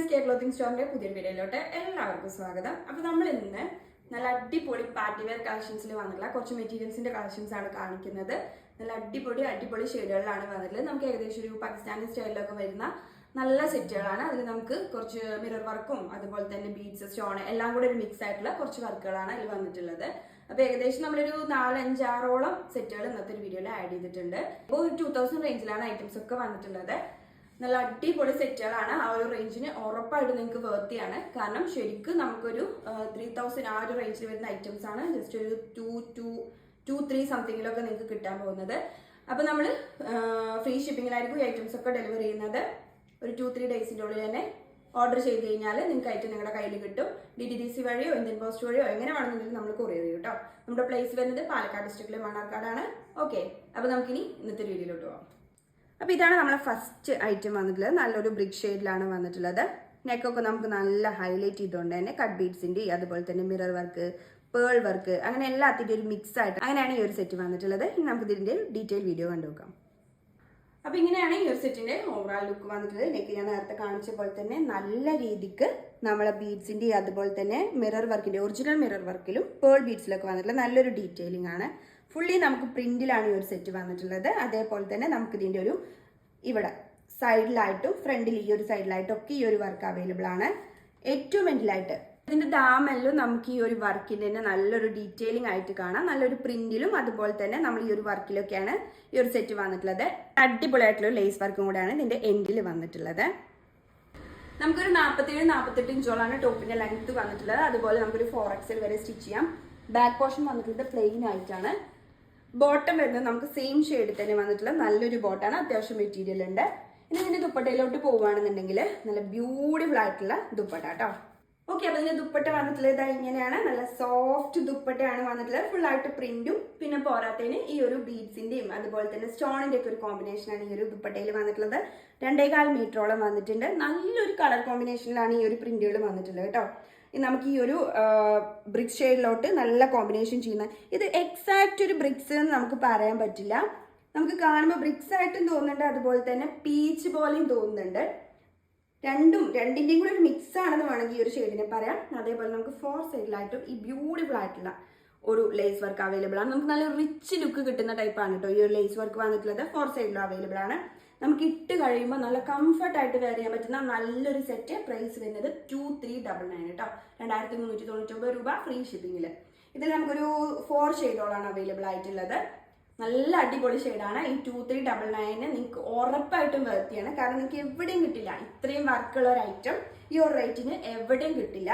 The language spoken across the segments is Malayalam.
SK ക്ലോത്തിങ് സ്റ്റോറിന്റെ പുതിയൊരു വീഡിയോയിലോട്ട് എല്ലാവർക്കും സ്വാഗതം. അപ്പോൾ നമ്മൾ ഇന്ന് നല്ല അടിപൊളി പാർട്ടി വെയർ കളക്ഷൻസിൽ വന്നിട്ടുള്ള കുറച്ച് മെറ്റീരിയൽസിന്റെ കളക്ഷൻസ് ആണ് കാണിക്കുന്നത്. നല്ല അടിപൊളി ഷെയ്ഡുകളിലാണ് വന്നിട്ടുള്ളത്. നമുക്ക് ഏകദേശം ഒരു പാകിസ്ഥാനി സ്റ്റൈലിലൊക്കെ വരുന്ന നല്ല സെറ്റുകളാണ്. അതിൽ നമുക്ക് കുറച്ച് മിറർ വർക്കും അതുപോലെ തന്നെ ബീഡ്സ്, സ്റ്റോൺ എല്ലാം കൂടെ ഒരു മിക്സ് ആയിട്ടുള്ള കുറച്ച് വർക്കുകളാണ് അതിൽ വന്നിട്ടുള്ളത്. അപ്പോൾ ഏകദേശം നമ്മളൊരു 4-5-6ഓളം സെറ്റുകൾ ഇന്നത്തെ ഒരു വീഡിയോയിൽ ആഡ് ചെയ്തിട്ടുണ്ട്. ഇപ്പോൾ ഒരു 2000 റേഞ്ചിലാണ് ഐറ്റംസ് ഒക്കെ വന്നിട്ടുള്ളത്. നല്ല അടിപൊളി സെറ്റുകളാണ്. ആ ഒരു റേഞ്ചിന് ഉറപ്പായിട്ട് നിങ്ങൾക്ക് വേർത്തിയാണ്. കാരണം ശരിക്കും നമുക്കൊരു 3000 ആ ഒരു റേഞ്ചിൽ വരുന്ന ഐറ്റംസ് ആണ് ജസ്റ്റ് ഒരു 2-3 സംതിങ്ങിലൊക്കെ നിങ്ങൾക്ക് കിട്ടാൻ പോകുന്നത്. അപ്പോൾ നമ്മൾ ഫ്രീ ഷിപ്പിങ്ങിലായിരിക്കും ഈ ഐറ്റംസ് ഒക്കെ ഡെലിവർ ചെയ്യുന്നത്. ഒരു 2-3 ഡേയ്സിൻ്റെ ഉള്ളിൽ തന്നെ ഓർഡർ ചെയ്ത് കഴിഞ്ഞാൽ നിങ്ങൾക്ക് ഐറ്റം നിങ്ങളുടെ കയ്യിൽ കിട്ടും. DTDC വഴിയോ ഇന്ത്യൻ പോസ്റ്റ് വഴിയോ എങ്ങനെ വേണമെന്നുണ്ടെങ്കിൽ നമ്മൾ കൊറിയർ ചെയ്യും കേട്ടോ. നമ്മുടെ പ്ലേസ് വരുന്നത് പാലക്കാട് ഡിസ്ട്രിക്റ്റിലെ മണ്ണാർക്കാടാണ്. ഓക്കെ, അപ്പോൾ നമുക്കിനി ഇന്നത്തെ വീഡിയോയിലോട്ട് പോകാം. അപ്പോൾ ഇതാണ് നമ്മളെ ഫസ്റ്റ് ഐറ്റം വന്നിട്ടുള്ളത്. നല്ലൊരു ബ്രിക്ക് ഷെയ്ഡിലാണ് വന്നിട്ടുള്ളത്. നെക്കൊക്കെ നമുക്ക് നല്ല ഹൈലൈറ്റ് ചെയ്തുകൊണ്ട് തന്നെ കട്ട് ബീഡ്സിൻ്റെ അതുപോലെ തന്നെ മിറർ വർക്ക്, പേൾ വർക്ക്, അങ്ങനെ എല്ലാത്തിൻ്റെ ഒരു മിക്സ് ആയിട്ട് അങ്ങനെയാണ് ഈ ഒരു സെറ്റ് വന്നിട്ടുള്ളത്. ഇനി നമുക്ക് ഇതിൻ്റെ ഡീറ്റെയിൽ വീഡിയോ കണ്ടുനോക്കാം. അപ്പോൾ ഇങ്ങനെയാണ് ഈ ഒരു സെറ്റിൻ്റെ ഓവറാൾ ലുക്ക് വന്നിട്ടുള്ളത്. നെക്ക് ഞാൻ നേരത്തെ കാണിച്ച പോലെ തന്നെ നല്ല രീതിക്ക് നമ്മളെ ബീഡ്സിൻ്റെ അതുപോലെ തന്നെ മിറർ വർക്കിൻ്റെ ഒറിജിനൽ മിറർ വർക്കിലും പേൾ ബീഡ്സിലൊക്കെ വന്നിട്ടുള്ള നല്ലൊരു ഡീറ്റെയിലിംഗ് ആണ്. ഫുള്ളി നമുക്ക് പ്രിന്റിലാണ് ഈ ഒരു സെറ്റ് വന്നിട്ടുള്ളത്. അതേപോലെ തന്നെ നമുക്ക് ഇതിൻ്റെ ഒരു ഇവിടെ സൈഡിലായിട്ടും ഫ്രണ്ടിൽ ഈ ഒരു സൈഡിലായിട്ടും ഒക്കെ ഈ ഒരു വർക്ക് അവൈലബിൾ ആണ്. ഏറ്റവും എൻഡിലായിട്ട് ഇതിൻ്റെ ദാമെല്ലാം നമുക്ക് ഈ ഒരു വർക്കിൻ്റെ തന്നെ നല്ലൊരു ഡീറ്റെയിലിംഗ് ആയിട്ട് കാണാം. നല്ലൊരു പ്രിന്റിലും അതുപോലെ തന്നെ നമ്മൾ ഈ ഒരു വർക്കിലൊക്കെയാണ് ഈ ഒരു സെറ്റ് വന്നിട്ടുള്ളത്. അടിപൊളിയായിട്ടുള്ള ലേസ് വർക്കും കൂടെയാണ് ഇതിൻ്റെ എൻഡിൽ വന്നിട്ടുള്ളത്. നമുക്കൊരു 47-48 ഇഞ്ചോളാണ് ടോപ്പിന്റെ ലെങ്ത് വന്നിട്ടുള്ളത്. അതുപോലെ നമുക്കൊരു 4XL വരെ സ്റ്റിച്ച് ചെയ്യാം. ബാക്ക് പോർഷൻ വന്നിട്ടുള്ളത് പ്ലെയിൻ ആയിട്ടാണ്. ബോട്ടം വരുന്നത് നമുക്ക് സെയിം ഷെയ്ഡിൽ തന്നെ വന്നിട്ടുള്ള നല്ലൊരു ബോട്ടാണ്. അത്യാവശ്യം മെറ്റീരിയൽ ഉണ്ട്. ഇനി ഇതിന്റെ ദുപ്പട്ടയിലോട്ട് പോവുകയാണെന്നുണ്ടെങ്കിൽ നല്ല ബ്യൂട്ടിഫുൾ ആയിട്ടുള്ള ദുപ്പട്ട കേട്ടോ. ഓക്കെ, അപ്പോൾ ഇതിന്റെ ദുപ്പട്ട വന്നിട്ടുള്ളത് ഇങ്ങനെയാണ്. നല്ല സോഫ്റ്റ് ദുപ്പട്ടയാണ് വന്നിട്ടുള്ളത്. ഫുൾ ആയിട്ട് പ്രിന്റും പിന്നെ പോരാത്തതിന് ഈ ഒരു ബീഡ്സിന്റെയും അതുപോലെ തന്നെ സ്റ്റോണിന്റെ ഒക്കെ ഒരു കോമ്പിനേഷനാണ് ഈ ഒരു ദുപ്പട്ടയിൽ വന്നിട്ടുള്ളത്. 2.25 മീറ്ററോളം വന്നിട്ടുണ്ട്. നല്ലൊരു കളർ കോമ്പിനേഷനിലാണ് ഈ ഒരു പ്രിന്റുകൾ വന്നിട്ടുള്ളത് കേട്ടോ. നമുക്ക് ഈ ഒരു ബ്രിക്സ് ഷെയ്ഡിലോട്ട് നല്ല കോമ്പിനേഷൻ ചെയ്യുന്ന ഇത് എക്സാക്റ്റ് ഒരു ബ്രിക്സ് എന്ന് നമുക്ക് പറയാൻ പറ്റില്ല. നമുക്ക് കാണുമ്പോൾ ബ്രിക്സ് ആയിട്ടും തോന്നുന്നുണ്ട്, അതുപോലെ തന്നെ പീച്ച് പോലെയും തോന്നുന്നുണ്ട്. രണ്ടിൻ്റെയും കൂടെ ഒരു മിക്സ് ആണെന്ന് വേണമെങ്കിൽ ഈ ഒരു ഷെയ്ഡിനെ പറയാം. അതേപോലെ നമുക്ക് 4 സൈഡിലായിട്ടും ഈ ബ്യൂട്ടിഫുൾ ആയിട്ടുള്ള ഒരു ലേസ് വർക്ക് അവൈലബിൾ ആണ്. നമുക്ക് നല്ല റിച്ച് ലുക്ക് കിട്ടുന്ന ടൈപ്പാണ് കേട്ടോ ഈ ഒരു ലേസ് വർക്ക് വന്നിട്ടുള്ളത്. 4 സൈഡിലും അവൈലബിൾ ആണ്. നമുക്ക് ഇട്ട് കഴിയുമ്പോൾ നല്ല കംഫർട്ടായിട്ട് വെയർ ചെയ്യാൻ പറ്റുന്ന നല്ലൊരു സെറ്റ്. പ്രൈസ് വരുന്നത് 2399 കേട്ടോ. 2399 രൂപ ഫ്രീ ഷിപ്പിങ്ങിൽ. ഇതിൽ നമുക്കൊരു 4 ഷെയ്ഡോളാണ് അവൈലബിൾ ആയിട്ടുള്ളത്. നല്ല അടിപൊളി ഷെയ്ഡാണ്. ഈ 2399 നിങ്ങൾക്ക് ഉറപ്പായിട്ടും വേർത്തിയാണ്. കാരണം നിങ്ങൾക്ക് എവിടെയും കിട്ടില്ല ഇത്രയും വർക്കുള്ള ഒരു ഐറ്റം. ഈ ഒരു റേറ്റിന് എവിടെയും കിട്ടില്ല.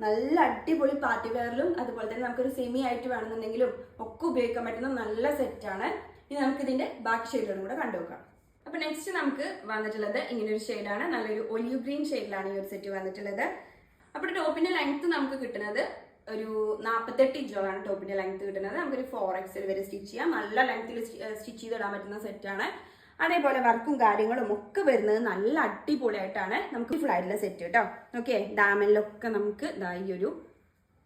നല്ല അടിപൊളി പാർട്ടി വെയറിലും അതുപോലെ തന്നെ നമുക്കൊരു സെമി ആയിട്ട് വേണമെന്നുണ്ടെങ്കിലും ഒക്കെ ഉപയോഗിക്കാൻ പറ്റുന്ന നല്ല സെറ്റാണ്. ഇനി നമുക്ക് ഇതിന്റെ ബാക്കി ഷെയ്ഡുകളും കൂടെ കണ്ടുനോക്കാം. അപ്പൊ നെക്സ്റ്റ് നമുക്ക് വന്നിട്ടുള്ളത് ഇങ്ങനെ ഒരു ഷെയ്ഡാണ്. നല്ലൊരു ഒലിവ് ഗ്രീൻ ഷെയ്ഡിലാണ് ഈ ഒരു സെറ്റ് വന്നിട്ടുള്ളത്. അപ്പോൾ ടോപ്പിന്റെ ലെങ്ത് നമുക്ക് കിട്ടുന്നത് ഒരു 48 ഇഞ്ചോളാണ് ടോപ്പിന്റെ ലെങ്ത് കിട്ടുന്നത്. നമുക്കൊരു 4XL വരെ സ്റ്റിച്ച് ചെയ്യാം. നല്ല ലെങ്ത്തിൽ സ്റ്റിച്ച് ചെയ്തിടാൻ പറ്റുന്ന സെറ്റാണ്. അതേപോലെ വർക്കും കാര്യങ്ങളും ഒക്കെ വരുന്നത് നല്ല അടിപൊളിയായിട്ടാണ്. നമുക്ക് ഫുൾ ആയിട്ടുള്ള സെറ്റ് കേട്ടോ. ഓക്കെ, ഡാമിലൊക്കെ നമുക്ക് ഈ ഒരു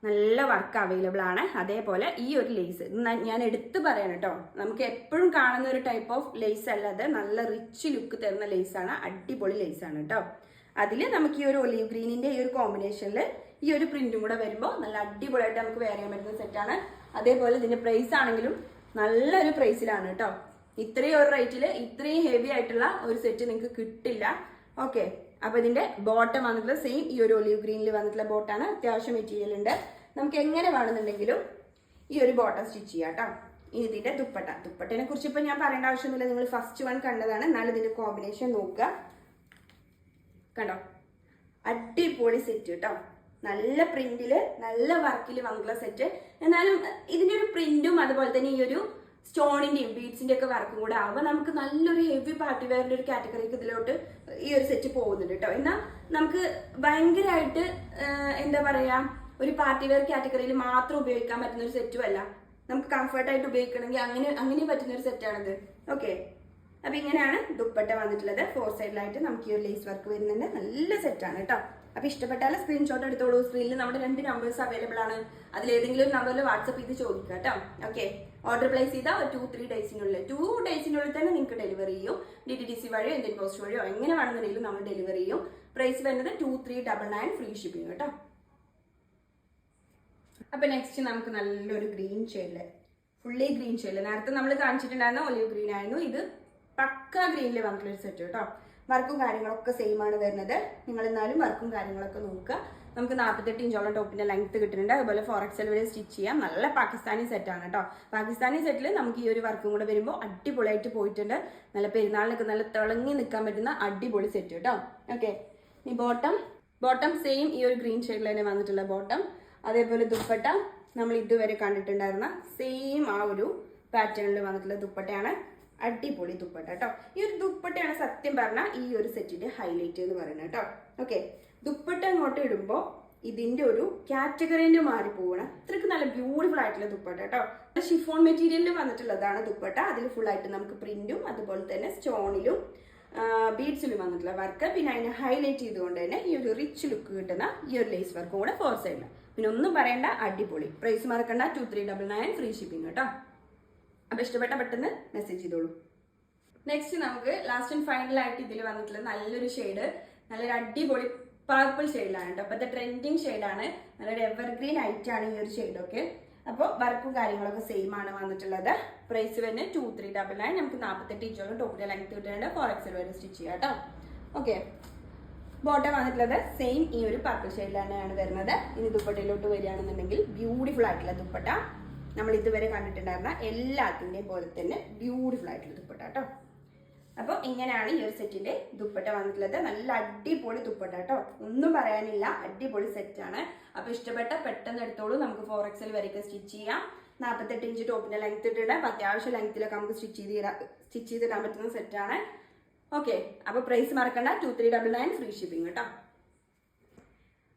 നല്ല വർക്ക് അവൈലബിൾ ആണ്. അതേപോലെ ഈ ഒരു ലേസ് ഞാൻ എടുത്ത് പറയാൻ കേട്ടോ, നമുക്ക് എപ്പോഴും കാണുന്ന ഒരു ടൈപ്പ് ഓഫ് ലേസ് അല്ലാതെ നല്ല റിച്ച് ലുക്ക് തരുന്ന ലേസാണ്. അടിപൊളി ലേസാണ് കേട്ടോ. അതിൽ നമുക്ക് ഈ ഒരു ഒലീവ് ഗ്രീനിന്റെ ഈ ഒരു കോമ്പിനേഷനിൽ ഈ ഒരു പ്രിന്റും കൂടെ വരുമ്പോൾ നല്ല അടിപൊളിയായിട്ട് നമുക്ക് വെയർ ചെയ്യാൻ പറ്റുന്ന സെറ്റാണ്. അതേപോലെ ഇതിന്റെ പ്രൈസ് ആണെങ്കിലും നല്ലൊരു പ്രൈസിലാണ് കേട്ടോ. ഇത്രയും ഒരു റേറ്റിൽ ഇത്രയും ഹെവി ആയിട്ടുള്ള ഒരു സെറ്റ് നിങ്ങൾക്ക് കിട്ടില്ല. ഓക്കെ, അപ്പോൾ ഇതിന്റെ ബോട്ടം വന്നിട്ടുള്ള സെയിം ഈ ഒരു ഒലീവ് ഗ്രീനിൽ വന്നിട്ടുള്ള ബോട്ടാണ്. അത്യാവശ്യം മെറ്റീരിയൽ ഉണ്ട്. നമുക്ക് എങ്ങനെ വേണമെന്നുണ്ടെങ്കിലും ഈ ഒരു ബോട്ടം സ്റ്റിച്ച് ചെയ്യാം കേട്ടോ. ഇനി ഇതിന്റെ ദുപ്പട്ടനെ കുറിച്ച് ഇപ്പം ഞാൻ പറയേണ്ട ആവശ്യമൊന്നുമില്ല. നിങ്ങൾ ഫസ്റ്റ് വൺ കണ്ടതാണ്. എന്നാലും ഇതിന്റെ കോമ്പിനേഷൻ നോക്കുക. കണ്ടോ, അടിപൊളി സെറ്റ് കേട്ടോ. നല്ല പ്രിന്റില് നല്ല വർക്കിൽ വന്നിട്ടുള്ള സെറ്റ്. എന്നാലും ഇതിന്റെ ഒരു പ്രിന്റും അതുപോലെ തന്നെ ഈ ഒരു സ്റ്റോണിന്റെയും ബീഡ്സിന്റെ ഒക്കെ വർക്കും കൂടെ ആവുമ്പോൾ നമുക്ക് നല്ലൊരു ഹെവി പാർട്ടി വെയറിന്റെ ഒരു കാറ്റഗറിക്ക് ഇതിലോട്ട് ഈ ഒരു സെറ്റ് പോകുന്നുണ്ട് കേട്ടോ. എന്നാൽ നമുക്ക് ഭയങ്കരമായിട്ട് എന്താ പറയാ ഒരു പാർട്ടി വെയർ കാറ്റഗറിയിൽ മാത്രം ഉപയോഗിക്കാൻ പറ്റുന്ന ഒരു സെറ്റും അല്ല. നമുക്ക് കംഫർട്ടായിട്ട് ഉപയോഗിക്കണമെങ്കിൽ അങ്ങനെ പറ്റുന്ന ഒരു സെറ്റാണിത്. ഓക്കെ, അപ്പൊ ഇങ്ങനെയാണ് ദുപ്പട്ട വന്നിട്ടുള്ളത്. 4 സൈഡിലായിട്ട് നമുക്ക് ഈ ഒരു ലേസ് വർക്ക് വരുന്നുണ്ട്. നല്ല സെറ്റാണ് കേട്ടോ. അപ്പോൾ ഇഷ്ടപ്പെട്ടാൽ സ്ക്രീൻഷോട്ട് എടുത്തോളൂ. സ്ക്രീനിൽ നമ്മുടെ 2 നമ്പേഴ്സ് അവൈലബിൾ ആണ്. അതിലേതെങ്കിലും ഒരു നമ്പറിൽ വാട്സപ്പ് ചെയ്ത് ചോദിക്കുക കേട്ടോ. ഓക്കെ, ഓർഡർ പ്ലേസ് ചെയ്താൽ 2-3 ഡേയ്സിനുള്ളിൽ 2 ഡേയ്സിനുള്ളിൽ തന്നെ നിങ്ങൾക്ക് ഡെലിവറി ചെയ്യും. DTDC വഴിയോ ഇന്ത്യൻ പോസ്റ്റ് വഴിയോ എങ്ങനെ വേണമെന്നുണ്ടെങ്കിലും നമ്മൾ ഡെലിവറി ചെയ്യും. പ്രൈസ് വരുന്നത് 2399 ഫ്രീ ഷിപ്പിംഗ് കേട്ടോ. അപ്പൊ നെക്സ്റ്റ് നമുക്ക് നല്ലൊരു ഗ്രീൻ ഷെയ്ഡില്, ഫുള്ളി ഗ്രീൻ ഷെയ്ഡില്, നേരത്തെ നമ്മൾ കാണിച്ചിട്ടുണ്ടായിരുന്ന ഒലിവ് ഗ്രീൻ ആയിരുന്നു, ഇത് പക്ക ഗ്രീനിൽ വന്നിട്ടുള്ള ഒരു സെറ്റ് കേട്ടോ. വർക്കും കാര്യങ്ങളൊക്കെ സെയിം ആണ് വരുന്നത്. നിങ്ങൾ എന്നാലും വർക്കും കാര്യങ്ങളൊക്കെ നോക്കുക. നമുക്ക് 48 ഇഞ്ചോളം ടോപ്പിന്റെ ലെങ്ത് കിട്ടുന്നുണ്ട്. അതുപോലെ 4XL വരെ സ്റ്റിച്ച് ചെയ്യാം. നല്ല പാകിസ്ഥാനി സെറ്റാണ് കേട്ടോ. പാകിസ്ഥാനി സെറ്റിൽ നമുക്ക് ഈ ഒരു വർക്കും കൂടെ വരുമ്പോൾ അടിപൊളിയായിട്ട് പോയിട്ടുണ്ട്. നല്ല പെരുന്നാളിനൊക്കെ നല്ല തിളങ്ങി നിൽക്കാൻ പറ്റുന്ന അടിപൊളി സെറ്റ് കേട്ടോ. ഓക്കെ, ഈ ബോട്ടം സെയിം ഈ ഒരു ഗ്രീൻ ഷെയ്ഡിൽ തന്നെ വന്നിട്ടുള്ള ബോട്ടം. അതേപോലെ ദുപ്പട്ട നമ്മൾ ഇതുവരെ കണ്ടിട്ടുണ്ടായിരുന്ന സെയിം ആ ഒരു പാറ്റേണിൽ വന്നിട്ടുള്ള ദുപ്പട്ടയാണ്. അടിപൊളി ദുപ്പട്ട കേട്ടോ. ഈ ഒരു ദുപ്പട്ടയാണ് സത്യം പറഞ്ഞാൽ ഈ ഒരു സെറ്റിന്റെ ഹൈലൈറ്റ് എന്ന് പറയുന്നത് കേട്ടോ. ഓക്കെ, ദുപ്പട്ട അങ്ങോട്ട് ഇടുമ്പോൾ ഇതിന്റെ ഒരു കാറ്റഗറിയിൽ മാറി പോകണം. അത്രയ്ക്ക് നല്ല ബ്യൂട്ടിഫുൾ ആയിട്ടുള്ള ദുപ്പട്ട കേട്ടോ. ഷിഫോൺ മെറ്റീരിയലിൽ വന്നിട്ടുള്ളതാണ് ദുപ്പട്ട. അതിൽ ഫുൾ ആയിട്ട് നമുക്ക് പ്രിന്റും അതുപോലെ തന്നെ സ്റ്റോണിലും ബീഡ്സിലും വന്നിട്ടുള്ള വർക്ക്. പിന്നെ അതിനെ ഹൈലൈറ്റ് ചെയ്തുകൊണ്ട് തന്നെ ഈ ഒരു റിച്ച് ലുക്ക് കിട്ടുന്ന ഈ ഒരു ലേസ് വർക്കും കൂടെ 4 സൈഡിൽ. പിന്നെ ഒന്നും പറയേണ്ട, അടിപൊളി. പ്രൈസ് മറക്കണ്ട, 2399 ഫ്രീ ഷിപ്പിംഗ് കേട്ടോ. അപ്പൊ ഇഷ്ടപ്പെട്ട പെട്ടെന്ന് മെസ്സേജ് ചെയ്തോളൂ. നെക്സ്റ്റ് നമുക്ക് ലാസ്റ്റ് ആൻഡ് ഫൈനൽ ആയിട്ട് ഇതിൽ വന്നിട്ടുള്ള നല്ലൊരു ഷെയ്ഡ്, നല്ലൊരു അടിപൊളി പർപ്പിൾ ഷെയ്ഡിലാണ് കേട്ടോ. അപ്പോഴത്തെ ട്രെൻഡിങ് ഷെയ്ഡാണ്, നല്ലൊരു എവർഗ്രീൻ ആയിട്ടാണ് ഈ ഒരു ഷെയ്ഡൊക്കെ. അപ്പോൾ വർക്കും കാര്യങ്ങളൊക്കെ സെയിം ആണ് വന്നിട്ടുള്ളത്. പ്രൈസ് വരുന്നത് 2399. നമുക്ക് 48 ഇഞ്ചോളം ടോപ്പിന്റെ ലെങ്ത് കിട്ടുന്നുണ്ട്. 4XL വരെ സ്റ്റിച്ച് ചെയ്യാം കേട്ടോ. ഓക്കെ, ബോട്ടം വന്നിട്ടുള്ളത് സെയിം ഈ ഒരു പർപ്പിൾ ഷെയ്ഡിൽ തന്നെയാണ് വരുന്നത്. ഇനി ദുപ്പട്ടയിലോട്ട് വരികയാണെന്നുണ്ടെങ്കിൽ ബ്യൂട്ടിഫുൾ ആയിട്ടുള്ള ദുപ്പട്ട, നമ്മൾ ഇതുവരെ കണ്ടിട്ടുണ്ടായിരുന്ന എല്ലാത്തിൻ്റെയും പോലെ തന്നെ ബ്യൂട്ടിഫുൾ ആയിട്ടുള്ള ദുപ്പട്ട കേട്ടോ. അപ്പോൾ ഇങ്ങനെയാണ് ഈ ഒരു സെറ്റിന്റെ ദുപ്പട്ട വന്നിട്ടുള്ളത്. നല്ല അടിപൊളി ദുപ്പട്ട കേട്ടോ, ഒന്നും പറയാനില്ല, അടിപൊളി സെറ്റാണ്. അപ്പോൾ ഇഷ്ടപ്പെട്ട പെട്ടെന്ന് എടുത്തോളൂ. നമുക്ക് 4XL വരെയൊക്കെ സ്റ്റിച്ച് ചെയ്യാം. 48 ഇഞ്ച് ടോപ്പിന്റെ ലെങ്ത് ഇട്ടിട്ട് അത്യാവശ്യം ലെങ്ത്തിലൊക്കെ നമുക്ക് സ്റ്റിച്ച് ചെയ്തിടാൻ പറ്റുന്ന സെറ്റാണ്. ഓക്കെ, അപ്പോൾ പ്രൈസ് മറക്കണ്ട, 2399 ഫ്രീ ഷിപ്പിംഗ് കേട്ടോ.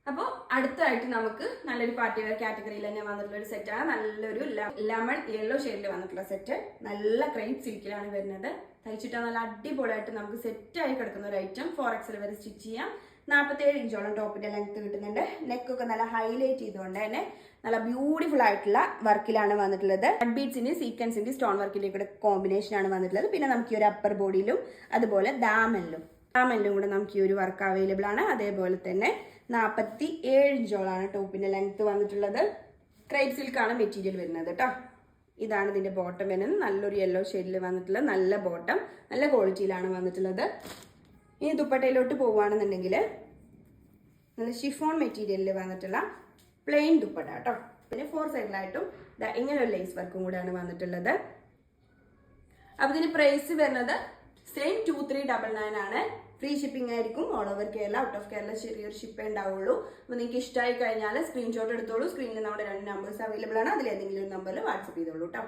അപ്പോൾ അടുത്തായിട്ട് നമുക്ക് നല്ലൊരു പാർട്ടി വെയർ കാറ്റഗറിയിൽ തന്നെ വന്നിട്ടുള്ള ഒരു സെറ്റാണ്. നല്ലൊരു ലെമൺ യെല്ലോ ഷെയ്ഡിൽ വന്നിട്ടുള്ള സെറ്റ്. നല്ല ക്രേപ്പ് സിൽക്കിലാണ് വരുന്നത്. തയ്ച്ചിട്ടാൽ നല്ല അടിപൊളിയായിട്ട് നമുക്ക് സെറ്റായി കിടക്കുന്ന ഒരു ഐറ്റം. 4XL വരെ സ്റ്റിച്ച് ചെയ്യാം. 47 ഇഞ്ചോളം ടോപ്പിന്റെ ലെങ്ത് കിട്ടുന്നുണ്ട്. നെക്കൊക്കെ നല്ല ഹൈലൈറ്റ് ചെയ്തുകൊണ്ട് തന്നെ നല്ല ബ്യൂട്ടിഫുൾ ആയിട്ടുള്ള വർക്കിലാണ് വന്നിട്ടുള്ളത്. ബീഡ്സിന്റെ സീക്വൻസിന്റെ സ്റ്റോൺ വർക്കിന്റെ കൂടെ കോമ്പിനേഷൻ ആണ് വന്നിട്ടുള്ളത്. പിന്നെ നമുക്ക് ഈ ഒരു അപ്പർ ബോഡിയിലും അതുപോലെ ദാമനിലും കൂടെ നമുക്ക് ഈ ഒരു വർക്ക് അവൈലബിൾ ആണ്. അതേപോലെ തന്നെ 47 ഇഞ്ചോളാണ് ടോപ്പിന്റെ ലെങ്ത് വന്നിട്ടുള്ളത്. ക്രേപ്പ് സിൽക്കാണ് മെറ്റീരിയൽ വരുന്നത് കേട്ടോ. ഇതാണ് ഇതിന്റെ ബോട്ടം വരുന്നത്. നല്ലൊരു യെല്ലോ ഷെയ്ഡിൽ വന്നിട്ടുള്ള നല്ല ബോട്ടം, നല്ല ക്വാളിറ്റിയിലാണ് വന്നിട്ടുള്ളത്. ഇനി ദുപ്പട്ടയിലോട്ട് പോവുകയാണെന്നുണ്ടെങ്കിൽ നല്ല ഷിഫോൺ മെറ്റീരിയലിൽ വന്നിട്ടുള്ള പ്ലെയിൻ ദുപ്പട്ട കേട്ടോ. പിന്നെ 4 സൈഡിലായിട്ടും ഇങ്ങനെ ഒരു ലേസ് വർക്കും കൂടെയാണ് വന്നിട്ടുള്ളത്. അപ്പൊ ഇതിന് പ്രൈസ് വരുന്നത് സെയിം 2399 ആണ്. ഫ്രീ ഷിപ്പിംഗ് ആയിരിക്കും. All over Kerala, out of Kerala ചെറിയൊരു ഷിപ്പേ ഉണ്ടാവുള്ളൂ. അപ്പോൾ നിങ്ങൾക്ക് ഇഷ്ടമായി കഴിഞ്ഞാൽ സ്ക്രീൻഷോട്ട് എടുത്തോളൂ. സ്ക്രീനിൽ നമ്മുടെ 2 നമ്പേഴ്സ് അവൈലബിൾ ആണ്. അതിലേതെങ്കിലും ഒരു നമ്പറിൽ വാട്സപ്പ് ചെയ്തോളൂ കേട്ടോ.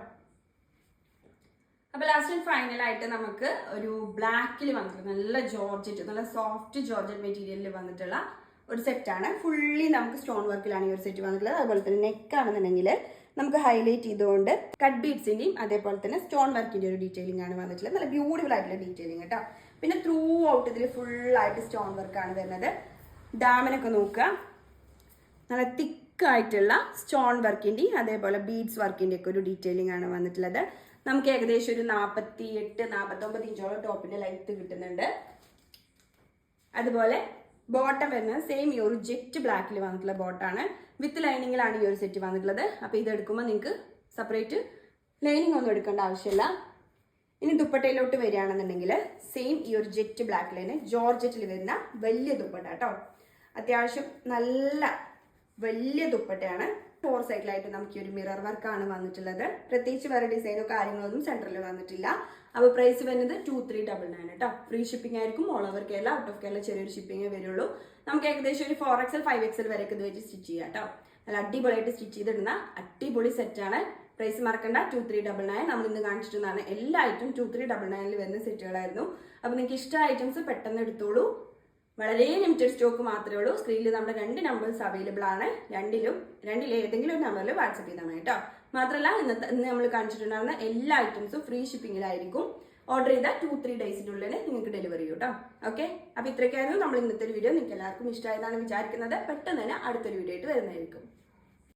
അപ്പോൾ ലാസ്റ്റ് ആൻഡ് ഫൈനൽ ആയിട്ട് നമുക്ക് ഒരു ബ്ലാക്കിൽ വന്നിട്ടുള്ള നല്ല ജോർജറ്റ്, നല്ല സോഫ്റ്റ് ജോർജറ്റ് മെറ്റീരിയലിൽ വന്നിട്ടുള്ള ഒരു സെറ്റാണ്. ഫുള്ളി നമുക്ക് സ്റ്റോൺ വർക്കിലാണ് ഈ ഒരു സെറ്റ് വന്നിട്ടുള്ളത്. അതുപോലെ തന്നെ നെക്ക് ആണെന്നുണ്ടെങ്കിൽ നമുക്ക് ഹൈലൈറ്റ് ചെയ്തുകൊണ്ട് കട്ട് ബീഡ്സിന്റെയും അതേപോലെ തന്നെ സ്റ്റോൺ വർക്കിന്റെ ഒരു ഡീറ്റെയിലിംഗ് ആണ് വന്നിട്ടുള്ളത്. നല്ല ബ്യൂട്ടിഫുൾ ആയിട്ടുള്ള ഡീറ്റെയിലിംഗ് കേട്ടോ. പിന്നെ ത്രൂ ഔട്ട് ഇതിൽ ഫുള്ളായിട്ട് സ്റ്റോൺ വർക്കാണ് വരുന്നത്. ഡാമിനൊക്കെ നോക്കുക, നല്ല തിക്കായിട്ടുള്ള സ്റ്റോൺ വർക്കിന്റെയും അതേപോലെ ബീഡ്സ് വർക്കിന്റെ ഒക്കെ ഒരു ഡീറ്റെയിലിംഗ് ആണ് വന്നിട്ടുള്ളത്. നമുക്ക് ഏകദേശം ഒരു 48-49 ഇഞ്ചോളം ടോപ്പിന്റെ ലെങ്ത് കിട്ടുന്നുണ്ട്. അതുപോലെ ബോട്ടം വരുന്നത് സെയിം ഈ ഒരു ജെറ്റ് ബ്ലാക്കിൽ വന്നിട്ടുള്ള ബോട്ടാണ്. വിത്ത് ലൈനിങ്ങിലാണ് ഈ ഒരു സെറ്റ് വന്നിട്ടുള്ളത്. അപ്പോൾ ഇത് എടുക്കുമ്പോൾ നിങ്ങൾക്ക് സെപ്പറേറ്റ് ലൈനിങ് ഒന്നും എടുക്കേണ്ട ആവശ്യമില്ല. ഇനി ദുപ്പട്ടയിലോട്ട് വരികയാണെന്നുണ്ടെങ്കിൽ സെയിം ഈ ഒരു ജെറ്റ് ബ്ലാക്കിൽ തന്നെ ജോർജറ്റിൽ വരുന്ന വലിയ ദുപ്പട്ട കേട്ടോ. അത്യാവശ്യം നല്ല വലിയ ദുപ്പട്ടയാണ്. 4 സൈഡിലായിട്ട് നമുക്ക് ഈ ഒരു മിറർ വർക്കാണ് വന്നിട്ടുള്ളത്. പ്രത്യേകിച്ച് വേറെ ഡിസൈനോ കാര്യങ്ങളൊന്നും സെൻറ്ററിൽ വന്നിട്ടില്ല. അപ്പോൾ പ്രൈസ് വരുന്നത് 2399 കേട്ടോ. ഫ്രീ ഷിപ്പിംഗ് ആയിരിക്കും. All over Kerala, out of Kerala ചെറിയൊരു ഷിപ്പിംഗേ വരുള്ളൂ. നമുക്ക് ഏകദേശം ഒരു 4XL 5XL വരെയൊക്കെ ഇത് വെച്ച് സ്റ്റിച്ച് ചെയ്യാം കേട്ടോ. നല്ല അടിപൊളിയായിട്ട് സ്റ്റിച്ച് ചെയ്തിടുന്ന അടിപൊളി സെറ്റാണ്. പ്രൈസ് മറക്കണ്ട, 2399. നമ്മൾ ഇന്ന് കാണിച്ചിട്ടുള്ളതാണ് എല്ലാ ഐറ്റം 2399 വരുന്ന സെറ്റുകളായിരുന്നു. അപ്പോൾ നിങ്ങൾക്ക് ഇഷ്ട ഐറ്റംസ് പെട്ടെന്ന് എടുത്തോളൂ. വളരെ ലിമിറ്റഡ് സ്റ്റോക്ക് മാത്രമേ ഉള്ളൂ. സ്ക്രീനിൽ നമ്മുടെ 2 നമ്പേഴ്സ് അവൈലബിൾ ആണ്. രണ്ടിൽ ഏതെങ്കിലും ഒരു നമ്പറിൽ വാട്സപ്പ് ചെയ്താൽ മതി കേട്ടോ. മാത്രമല്ല ഇന്ന് നമ്മൾ കാണിച്ചിട്ടുണ്ടായിരുന്ന എല്ലാ ഐറ്റംസും ഫ്രീ ഷിപ്പിംഗിലായിരിക്കും. ഓർഡർ ചെയ്താൽ 2-3 ഡേയ്സിനുള്ളിൽ നിങ്ങൾക്ക് ഡെലിവറി ചെയ്യും കേട്ടോ. ഓക്കെ, അപ്പോൾ ഇത്രയ്ക്കായിരുന്നു നമ്മൾ ഇന്നത്തെ ഒരു വീഡിയോ. നിങ്ങൾക്ക് എല്ലാവർക്കും ഇഷ്ടമായതാണ് വിചാരിക്കുന്നത്. പെട്ടെന്ന് തന്നെ അടുത്തൊരു വീഡിയോ ആയിട്ട് വരുന്നതായിരിക്കും.